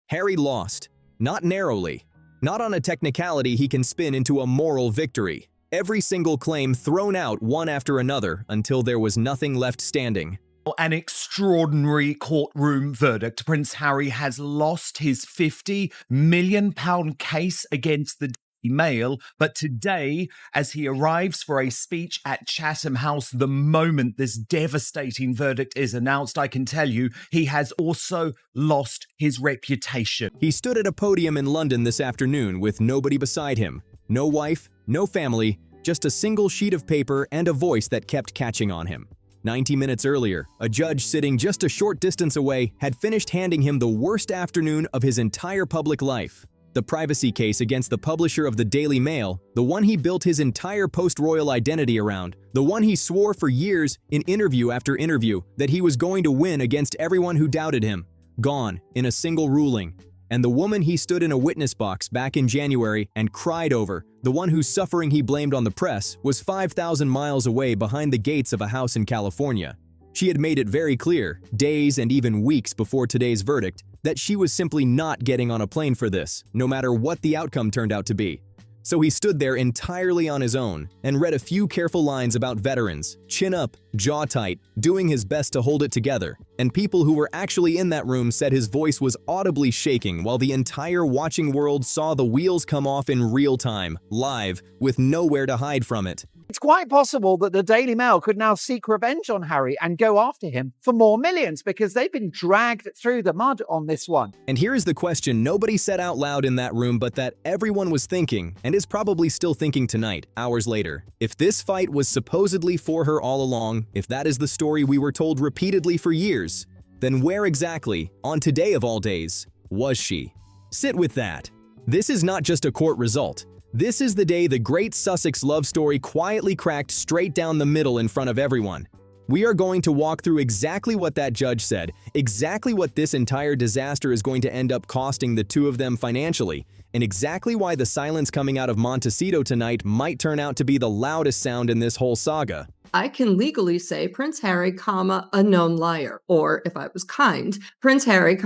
Harry lost. Not narrowly. Not on a technicality he can spin into a moral victory. Every single claim thrown out one after another until there was nothing left standing. An extraordinary courtroom verdict. Prince Harry has lost his £50 million case against the Daily Mail, but today, as he arrives for a speech at Chatham House, the moment this devastating verdict is announced, I can tell you, he has also lost his reputation. He stood at a podium in London this afternoon with nobody beside him. No wife, no family, just a single sheet of paper and a voice that kept catching on him. 90 minutes earlier, a judge sitting just a short distance away had finished handing him the worst afternoon of his entire public life. The privacy case against the publisher of the Daily Mail, the one he built his entire post-royal identity around, the one he swore for years in interview after interview that he was going to win against everyone who doubted him, gone in a single ruling. And the woman he stood in a witness box back in January and cried over, the one whose suffering he blamed on the press, was 5,000 miles away behind the gates of a house in California. She had made it very clear, days and even weeks before today's verdict, that she was simply not getting on a plane for this, no matter what the outcome turned out to be. So he stood there entirely on his own and read a few careful lines about veterans, chin up, jaw tight, doing his best to hold it together, and people who were actually in that room said his voice was audibly shaking while the entire watching world saw the wheels come off in real time, live, with nowhere to hide from it. It's quite possible that the Daily Mail could now seek revenge on Harry and go after him for more millions because they've been dragged through the mud on this one. And here is the question nobody said out loud in that room but that everyone was thinking and is probably still thinking tonight, hours later. If this fight was supposedly for her all along, if that is the story we were told repeatedly for years, then where exactly, on today of all days, was she? Sit with that. This is not just a court result. This is the day the great Sussex love story quietly cracked straight down the middle in front of everyone. We are going to walk through exactly what that judge said, exactly what this entire disaster is going to end up costing the two of them financially, and exactly why the silence coming out of Montecito tonight might turn out to be the loudest sound in this whole saga. I can legally say Prince Harry, a known liar. Or, if I was kind, Prince Harry,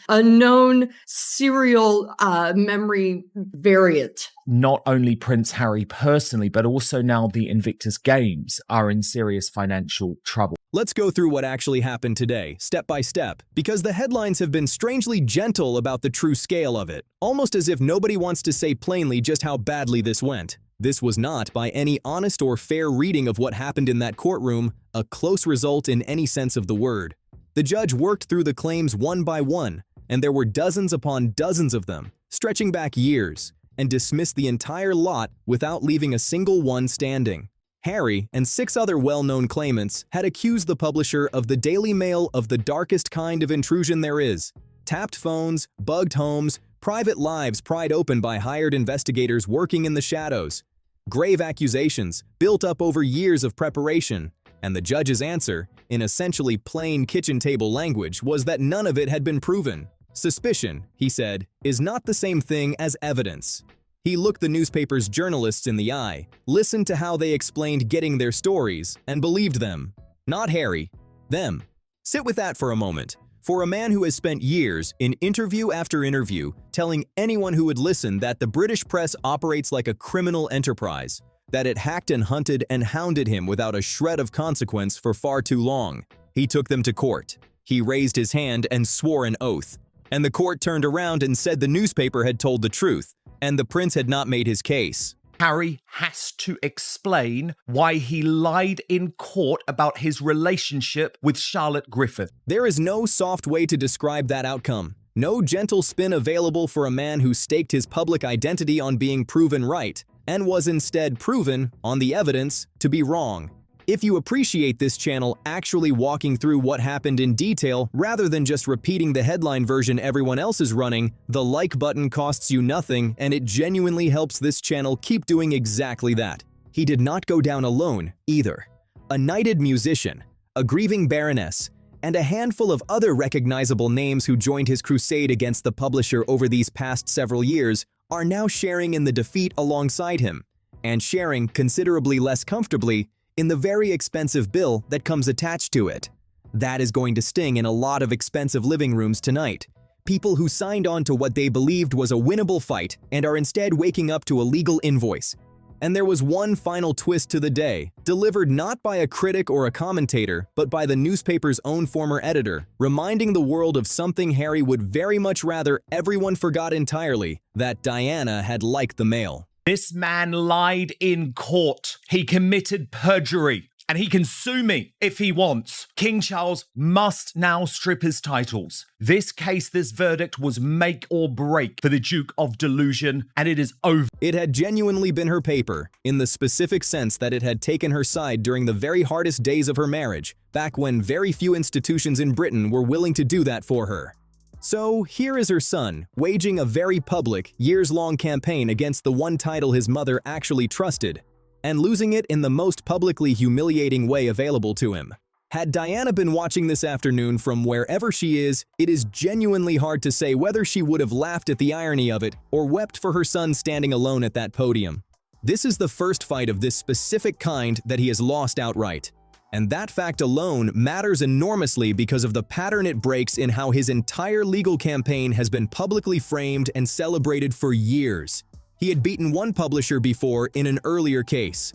a known serial memory variant. Not only Prince Harry personally, but also now the Invictus Games are in serious financial trouble. Let's go through what actually happened today, step by step, because the headlines have been strangely gentle about the true scale of it, almost as if nobody wants to say plainly just how badly this went. This was not, by any honest or fair reading of what happened in that courtroom, a close result in any sense of the word. The judge worked through the claims one by one, and there were dozens upon dozens of them, stretching back years, and dismissed the entire lot without leaving a single one standing. Harry and 6 other well-known claimants had accused the publisher of the Daily Mail of the darkest kind of intrusion there is. Tapped phones, bugged homes, private lives pried open by hired investigators working in the shadows. Grave accusations built up over years of preparation, and the judge's answer, in essentially plain kitchen table language, was that none of it had been proven. Suspicion, he said, is not the same thing as evidence. He looked the newspaper's journalists in the eye, listened to how they explained getting their stories, and believed them. Not Harry, them. Sit with that for a moment. For a man who has spent years, in interview after interview, telling anyone who would listen that the British press operates like a criminal enterprise, that it hacked and hunted and hounded him without a shred of consequence for far too long. He took them to court. He raised his hand and swore an oath. And the court turned around and said the newspaper had told the truth, and the prince had not made his case. Harry has to explain why he lied in court about his relationship with Charlotte Griffith. There is no soft way to describe that outcome. No gentle spin available for a man who staked his public identity on being proven right, and was instead proven, on the evidence, to be wrong. If you appreciate this channel actually walking through what happened in detail rather than just repeating the headline version everyone else is running, the like button costs you nothing and it genuinely helps this channel keep doing exactly that. He did not go down alone, either. A knighted musician, a grieving baroness, and a handful of other recognizable names who joined his crusade against the publisher over these past several years are now sharing in the defeat alongside him, and sharing considerably less comfortably in the very expensive bill that comes attached to it. That is going to sting in a lot of expensive living rooms tonight, People who signed on to what they believed was a winnable fight and are instead waking up to a legal invoice. And there was one final twist to the day, delivered not by a critic or a commentator, but by the newspaper's own former editor, reminding the world of something Harry would very much rather everyone forgot entirely, that Diana had liked the mail. This man lied in court. He committed perjury. And he can sue me if he wants. King Charles must now strip his titles. This case, this verdict was make or break for the Duke of Delusion, and it is over. It had genuinely been her paper, in the specific sense that it had taken her side during the very hardest days of her marriage, back when very few institutions in Britain were willing to do that for her. So here is her son, waging a very public, years-long campaign against the one title his mother actually trusted, and losing it in the most publicly humiliating way available to him. Had Diana been watching this afternoon from wherever she is, it is genuinely hard to say whether she would have laughed at the irony of it or wept for her son standing alone at that podium. This is the first fight of this specific kind that he has lost outright. And that fact alone matters enormously because of the pattern it breaks in how his entire legal campaign has been publicly framed and celebrated for years. He had beaten one publisher before in an earlier case.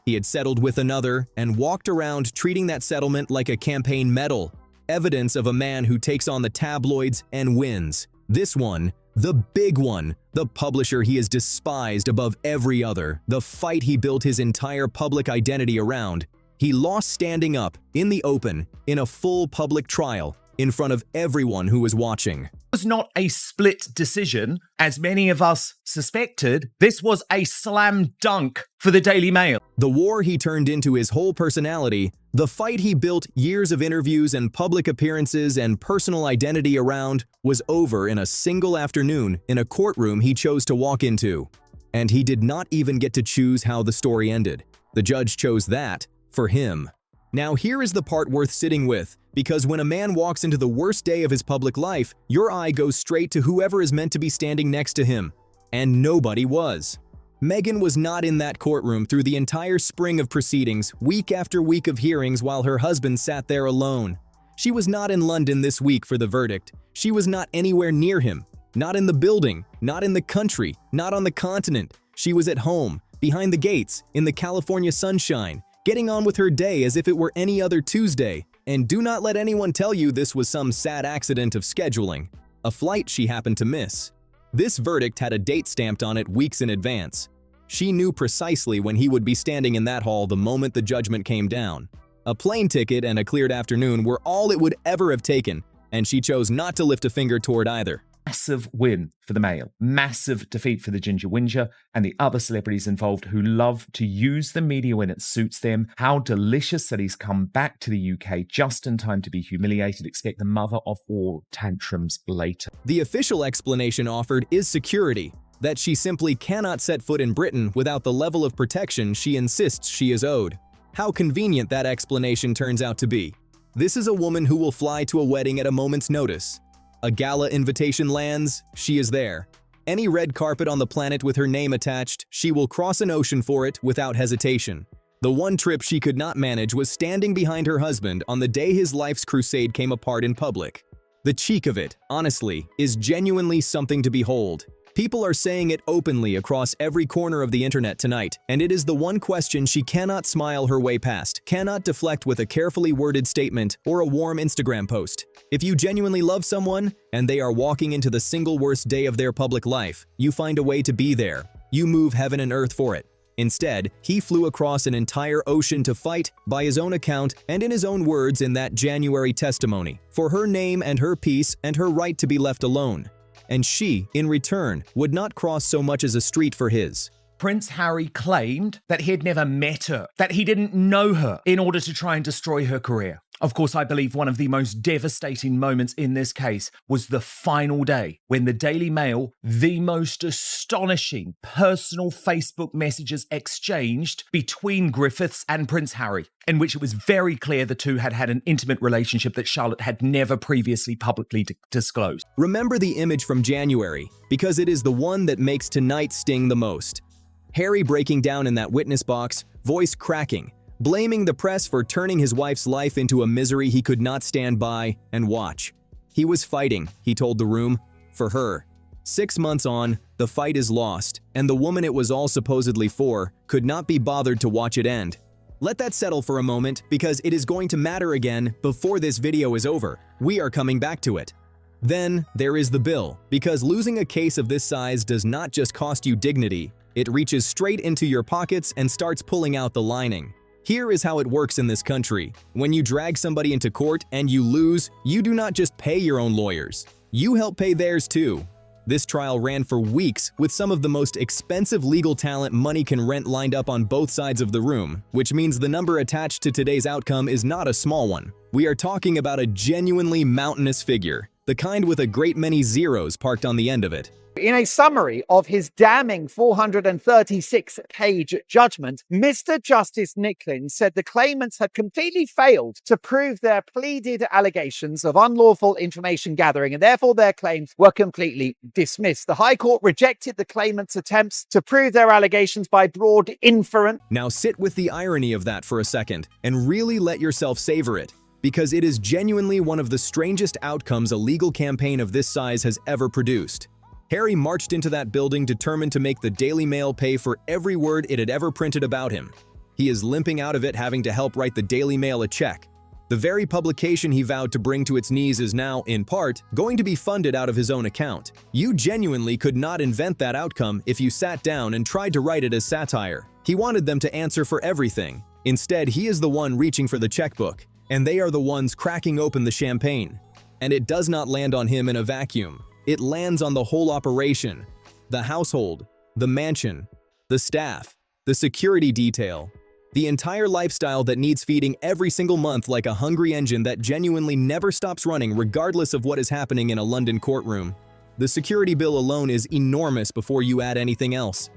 He had settled with another and walked around treating that settlement like a campaign medal, evidence of a man who takes on the tabloids and wins. This one, the big one, the publisher he has despised above every other, the fight he built his entire public identity around, he lost standing up, in the open, in a full public trial, in front of everyone who was watching. It was not a split decision, as many of us suspected. This was a slam dunk for the Daily Mail. The war he turned into his whole personality, the fight he built years of interviews and public appearances and personal identity around, was over in a single afternoon in a courtroom he chose to walk into. And he did not even get to choose how the story ended. The judge chose that for him. Now here is the part worth sitting with, because when a man walks into the worst day of his public life, your eye goes straight to whoever is meant to be standing next to him. And nobody was. Meghan was not in that courtroom through the entire spring of proceedings, week after week of hearings while her husband sat there alone. She was not in London this week for the verdict. She was not anywhere near him. Not in the building, not in the country, not on the continent. She was at home, behind the gates, in the California sunshine, getting on with her day as if it were any other Tuesday. And do not let anyone tell you this was some sad accident of scheduling, a flight she happened to miss. This verdict had a date stamped on it weeks in advance. She knew precisely when he would be standing in that hall the moment the judgment came down. A plane ticket and a cleared afternoon were all it would ever have taken, and she chose not to lift a finger toward either. Massive win for the Mail, massive defeat for the Ginger Whinger and the other celebrities involved who love to use the media when it suits them. How delicious that he's come back to the UK just in time to be humiliated. Expect the mother of all tantrums later. The official explanation offered is security, that she simply cannot set foot in Britain without the level of protection she insists she is owed. How convenient that explanation turns out to be. This is a woman who will fly to a wedding at a moment's notice. A gala invitation lands, she is there. Any red carpet on the planet with her name attached, she will cross an ocean for it without hesitation. The one trip she could not manage was standing behind her husband on the day his life's crusade came apart in public. The cheek of it, honestly, is genuinely something to behold. People are saying it openly across every corner of the internet tonight, and it is the one question she cannot smile her way past, cannot deflect with a carefully worded statement or a warm Instagram post. If you genuinely love someone, and they are walking into the single worst day of their public life, you find a way to be there. You move heaven and earth for it. Instead, he flew across an entire ocean to fight, by his own account and in his own words in that January testimony, for her name and her peace and her right to be left alone. And she, in return, would not cross so much as a street for his. Prince Harry claimed that he had never met her, that he didn't know her in order to try and destroy her career. Of course, I believe one of the most devastating moments in this case was the final day when the Daily Mail, the most astonishing personal Facebook messages exchanged between Griffiths and Prince Harry, in which it was very clear the two had had an intimate relationship that Charlotte had never previously publicly disclosed. Remember the image from January, because it is the one that makes tonight sting the most. Harry breaking down in that witness box, voice cracking, blaming the press for turning his wife's life into a misery he could not stand by and watch. He was fighting, he told the room, for her. 6 months on, the fight is lost, and the woman it was all supposedly for could not be bothered to watch it end. Let that settle for a moment, because it is going to matter again before this video is over. We are coming back to it. Then, there is the bill, because losing a case of this size does not just cost you dignity, it reaches straight into your pockets and starts pulling out the lining. Here is how it works in this country. When you drag somebody into court and you lose, you do not just pay your own lawyers. You help pay theirs too. This trial ran for weeks with some of the most expensive legal talent money can rent lined up on both sides of the room, which means the number attached to today's outcome is not a small one. We are talking about a genuinely mountainous figure, the kind with a great many zeros parked on the end of it. In a summary of his damning 436-page judgment, Mr. Justice Nicklin said the claimants had completely failed to prove their pleaded allegations of unlawful information gathering, and therefore their claims were completely dismissed. The High Court rejected the claimants' attempts to prove their allegations by broad inference. Now sit with the irony of that for a second and really let yourself savor it, because it is genuinely one of the strangest outcomes a legal campaign of this size has ever produced. Harry marched into that building determined to make the Daily Mail pay for every word it had ever printed about him. He is limping out of it, having to help write the Daily Mail a check. The very publication he vowed to bring to its knees is now, in part, going to be funded out of his own account. You genuinely could not invent that outcome if you sat down and tried to write it as satire. He wanted them to answer for everything. Instead, he is the one reaching for the checkbook, and they are the ones cracking open the champagne. And it does not land on him in a vacuum. It lands on the whole operation, the household, the mansion, the staff, the security detail, the entire lifestyle that needs feeding every single month like a hungry engine that genuinely never stops running regardless of what is happening in a London courtroom. The security bill alone is enormous before you add anything else.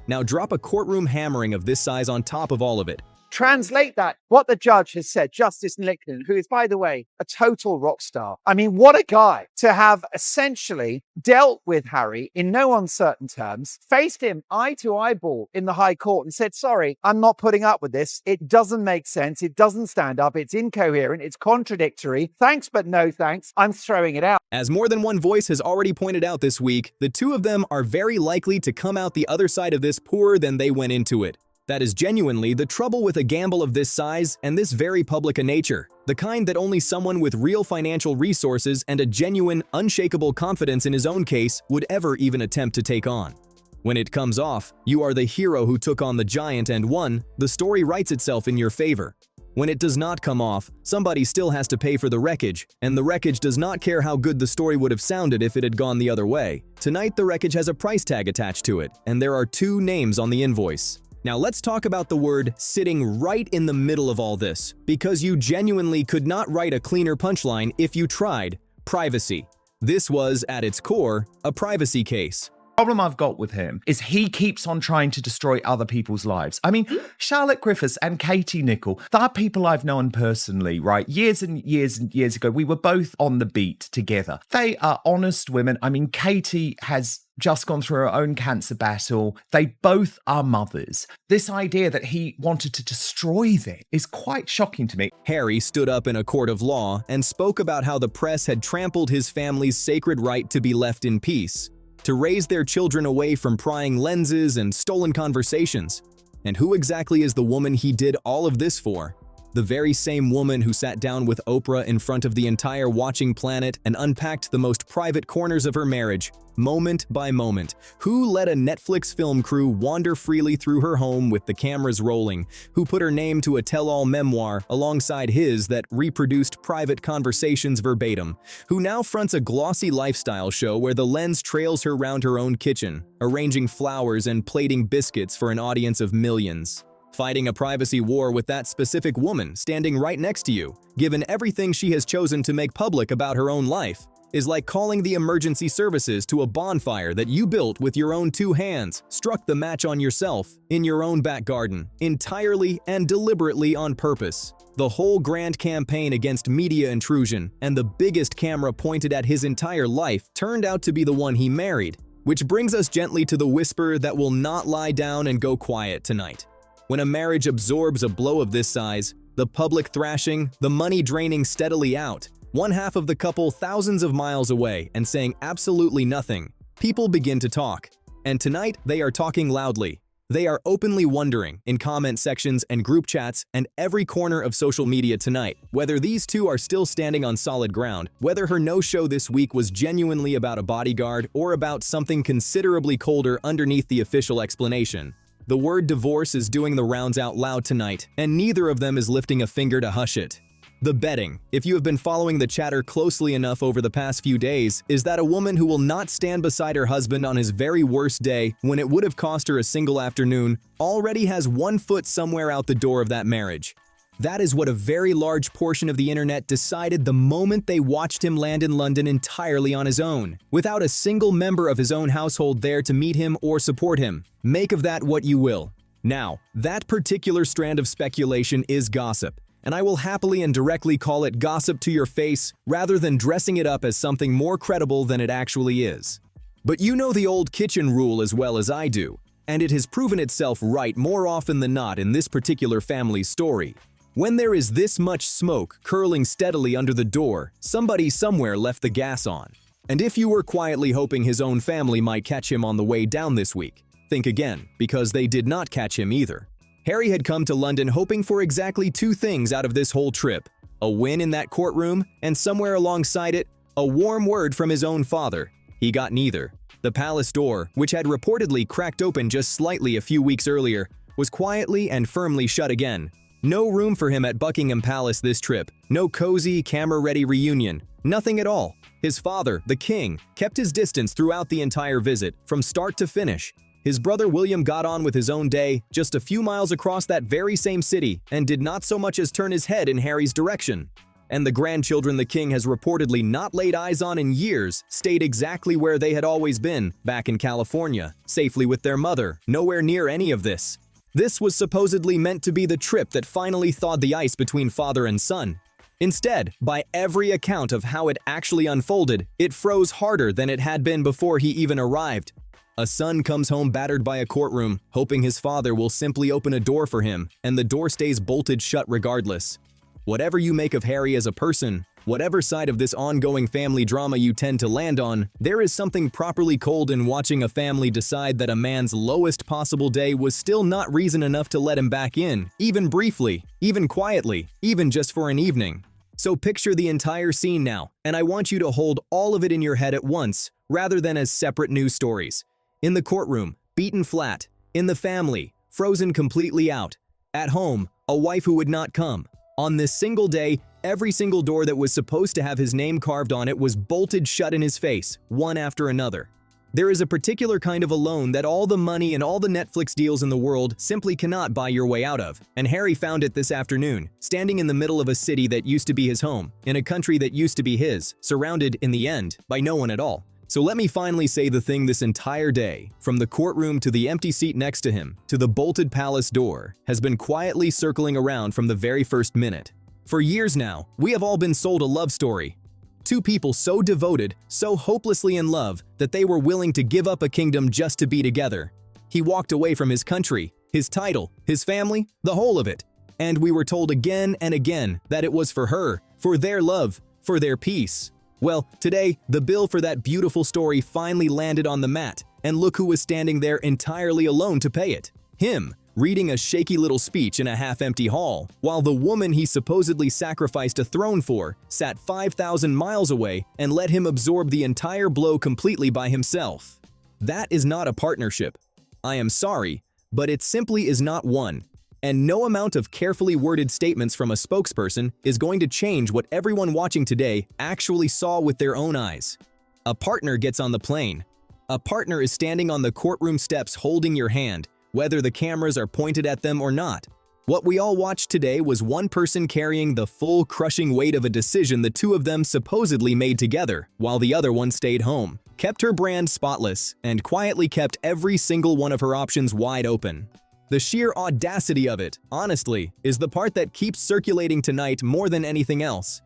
Now drop a courtroom hammering of this size on top of all of it. Translate that, what the judge has said, Justice Nicklin, who is, by the way, a total rock star. I mean, what a guy to have essentially dealt with Harry in no uncertain terms, faced him eye to eyeball in the High Court and said, sorry, I'm not putting up with this. It doesn't make sense. It doesn't stand up. It's incoherent. It's contradictory. Thanks, but no thanks. I'm throwing it out. As more than one voice has already pointed out this week, the two of them are very likely to come out the other side of this poorer than they went into it. That is genuinely the trouble with a gamble of this size and this very public a nature, the kind that only someone with real financial resources and a genuine, unshakable confidence in his own case would ever even attempt to take on. When it comes off, you are the hero who took on the giant and won, the story writes itself in your favor. When it does not come off, somebody still has to pay for the wreckage, and the wreckage does not care how good the story would have sounded if it had gone the other way. Tonight, the wreckage has a price tag attached to it, and there are 2 names on the invoice. Now let's talk about the word sitting right in the middle of all this, because you genuinely could not write a cleaner punchline if you tried: privacy. This was, at its core, a privacy case. Problem I've got with him is he keeps on trying to destroy other people's lives. I mean, Charlotte Griffiths and Katie Nicholl, they're people I've known personally, right? Years and years and years ago, we were both on the beat together. They are honest women. I mean, Katie has just gone through her own cancer battle. They both are mothers. This idea that he wanted to destroy them is quite shocking to me. Harry stood up in a court of law and spoke about how the press had trampled his family's sacred right to be left in peace, to raise their children away from prying lenses and stolen conversations. And who exactly is the woman he did all of this for? The very same woman who sat down with Oprah in front of the entire watching planet and unpacked the most private corners of her marriage, moment by moment. Who let a Netflix film crew wander freely through her home with the cameras rolling? Who put her name to a tell-all memoir alongside his that reproduced private conversations verbatim? Who now fronts a glossy lifestyle show where the lens trails her round her own kitchen, arranging flowers and plating biscuits for an audience of millions? Fighting a privacy war with that specific woman standing right next to you, given everything she has chosen to make public about her own life, is like calling the emergency services to a bonfire that you built with your own 2 hands, struck the match on yourself, in your own back garden, entirely and deliberately on purpose. The whole grand campaign against media intrusion and the biggest camera pointed at his entire life turned out to be the one he married, which brings us gently to the whisper that will not lie down and go quiet tonight. When a marriage absorbs a blow of this size, the public thrashing, the money draining steadily out, One half of the couple thousands of miles away and saying absolutely nothing. People begin to talk. And tonight, they are talking loudly. They are openly wondering in comment sections and group chats and every corner of social media tonight whether these two are still standing on solid ground, whether her no-show this week was genuinely about a bodyguard or about something considerably colder underneath the official explanation. The word divorce is doing the rounds out loud tonight, and neither of them is lifting a finger to hush it. The betting, if you have been following the chatter closely enough over the past few days, is that a woman who will not stand beside her husband on his very worst day, when it would have cost her a single afternoon, already has one foot somewhere out the door of that marriage. That is what a very large portion of the internet decided the moment they watched him land in London entirely on his own, without a single member of his own household there to meet him or support him. Make of that what you will. Now, that particular strand of speculation is gossip. And I will happily and directly call it gossip to your face rather than dressing it up as something more credible than it actually is. But you know the old kitchen rule as well as I do, and it has proven itself right more often than not in this particular family's story. When there is this much smoke curling steadily under the door, somebody somewhere left the gas on. And if you were quietly hoping his own family might catch him on the way down this week, think again, because they did not catch him either. Harry had come to London hoping for exactly two things out of this whole trip: a win in that courtroom, and somewhere alongside it, a warm word from his own father. He got neither. The palace door, which had reportedly cracked open just slightly a few weeks earlier, was quietly and firmly shut again. No room for him at Buckingham Palace this trip, no cozy, camera-ready reunion, nothing at all. His father, the king, kept his distance throughout the entire visit, from start to finish. His brother William got on with his own day, just a few miles across that very same city, and did not so much as turn his head in Harry's direction. And the grandchildren the king has reportedly not laid eyes on in years stayed exactly where they had always been, back in California, safely with their mother, nowhere near any of this. This was supposedly meant to be the trip that finally thawed the ice between father and son. Instead, by every account of how it actually unfolded, it froze harder than it had been before he even arrived. A son comes home battered by a courtroom, hoping his father will simply open a door for him, and the door stays bolted shut regardless. Whatever you make of Harry as a person, whatever side of this ongoing family drama you tend to land on, there is something properly cold in watching a family decide that a man's lowest possible day was still not reason enough to let him back in, even briefly, even quietly, even just for an evening. So picture the entire scene now, and I want you to hold all of it in your head at once, rather than as separate news stories. In the courtroom, beaten flat. In the family, frozen completely out. At home, a wife who would not come. On this single day, every single door that was supposed to have his name carved on it was bolted shut in his face, one after another. There is a particular kind of alone that all the money and all the Netflix deals in the world simply cannot buy your way out of, and Harry found it this afternoon, standing in the middle of a city that used to be his home, in a country that used to be his, surrounded, in the end, by no one at all. So let me finally say the thing this entire day, from the courtroom to the empty seat next to him, to the bolted palace door, has been quietly circling around from the very first minute. For years now, we have all been sold a love story. Two people so devoted, so hopelessly in love, that they were willing to give up a kingdom just to be together. He walked away from his country, his title, his family, the whole of it. And we were told again and again that it was for her, for their love, for their peace. Well, today, the bill for that beautiful story finally landed on the mat, and look who was standing there entirely alone to pay it. Him, reading a shaky little speech in a half-empty hall, while the woman he supposedly sacrificed a throne for sat 5,000 miles away and let him absorb the entire blow completely by himself. That is not a partnership. I am sorry, but it simply is not one. And no amount of carefully worded statements from a spokesperson is going to change what everyone watching today actually saw with their own eyes. A partner gets on the plane. A partner is standing on the courtroom steps holding your hand, whether the cameras are pointed at them or not. What we all watched today was one person carrying the full crushing weight of a decision the two of them supposedly made together, while the other one stayed home, kept her brand spotless, and quietly kept every single one of her options wide open. The sheer audacity of it, honestly, is the part that keeps circulating tonight more than anything else.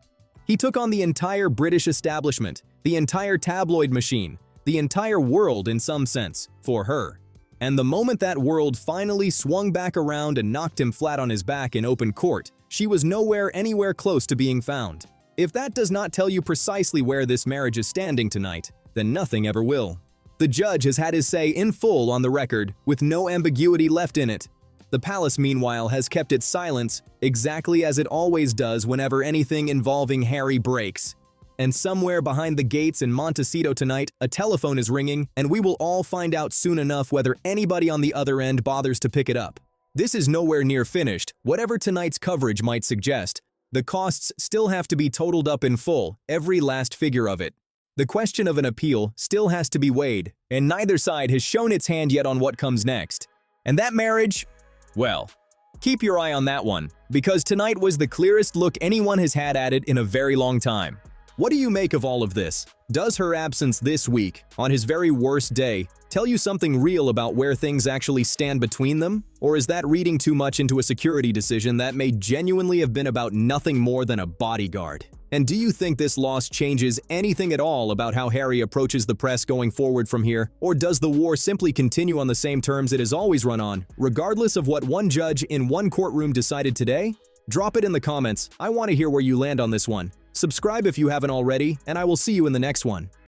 He took on the entire British establishment, the entire tabloid machine, the entire world in some sense, for her. And the moment that world finally swung back around and knocked him flat on his back in open court, she was nowhere anywhere close to being found. If that does not tell you precisely where this marriage is standing tonight, then nothing ever will. The judge has had his say in full on the record, with no ambiguity left in it. The palace, meanwhile, has kept its silence, exactly as it always does whenever anything involving Harry breaks. And somewhere behind the gates in Montecito tonight, a telephone is ringing, and we will all find out soon enough whether anybody on the other end bothers to pick it up. This is nowhere near finished, whatever tonight's coverage might suggest. The costs still have to be totaled up in full, every last figure of it. The question of an appeal still has to be weighed, and neither side has shown its hand yet on what comes next. And that marriage? Well, keep your eye on that one, because tonight was the clearest look anyone has had at it in a very long time. What do you make of all of this? Does her absence this week, on his very worst day, tell you something real about where things actually stand between them? Or is that reading too much into a security decision that may genuinely have been about nothing more than a bodyguard? And do you think this loss changes anything at all about how Harry approaches the press going forward from here? Or does the war simply continue on the same terms it has always run on, regardless of what one judge in one courtroom decided today? Drop it in the comments. I want to hear where you land on this one. Subscribe if you haven't already, and I will see you in the next one.